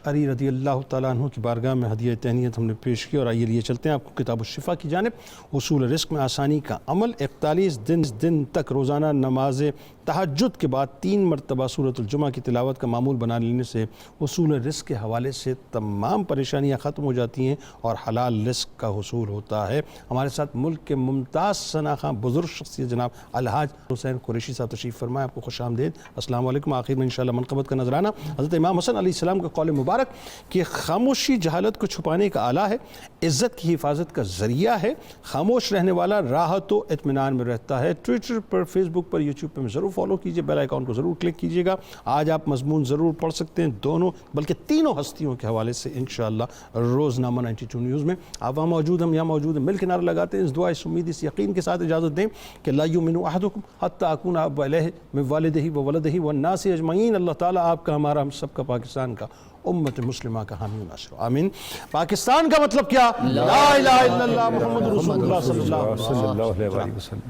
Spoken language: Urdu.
اشعری رضی اللہ تعالیٰ عنہ کی بارگاہ میں ہدیہ تہنیت ہم نے پیش کی، اور آئیے لیے چلتے ہیں آپ کو کتاب الشفا کی جانب۔ اصول رزق میں آسانی کا عمل، 41 دن تک روزانہ نماز تہجد کے بعد 3 مرتبہ سورۃ الجمعہ کی تلاوت کا معمول بنا لینے سے اصول رزق کے حوالے سے تمام پریشانیاں ختم ہو جاتی ہیں اور حلال رزق کا حصول ہوتا ہے۔ ہمارے ساتھ ملک کے ممتاز ثناخواں بزرگ شخصیت جناب الحاج حسین قریشی صاحب تشریف فرمائے، آپ کو خوش آمدید، السلام علیکم۔ آخر میں انشاءاللہ منقبت کا نذرانہ حضرت امام حسن علیہ السلام کا قول مبارک کہ خاموشی جہالت کو چھپانے کا آلہ ہے، عزت کی حفاظت کا ذریعہ ہے، خاموش رہنے والا راحت و اطمینان میں رہتا ہے۔ ٹویٹر پر، فیس بک پر، یوٹیوب پر ضرور فالو کیجئے، بیل آئیکن کو ضرور کلک کیجئے گا۔ آج آپ مضمون ضرور پڑھ سکتے ہیں دونوں بلکہ تینوں ہستیوں کے حوالے سے انشاءاللہ روزنامہ 92 نیوز میں۔ آپ وہاں موجود، ہم یہاں موجود ہیں، مل کے نعرہ لگاتے ہیں، اس دعا، اس امید، اس یقین کے ساتھ اجازت دیں کہ لا یؤمن احدکم حتی اکون احب الیہ من والدہ وولدہ والناس اجمعین۔ اللہ تعالیٰ آپ کا، ہمارا، ہم سب کا، پاکستان کا، امت مسلمہ کا حامی و ناصر، آمین۔ پاکستان کا مطلب کیا؟ لا الہ الا اللہ محمد رسول اللہ صلی اللہ علیہ وسلم۔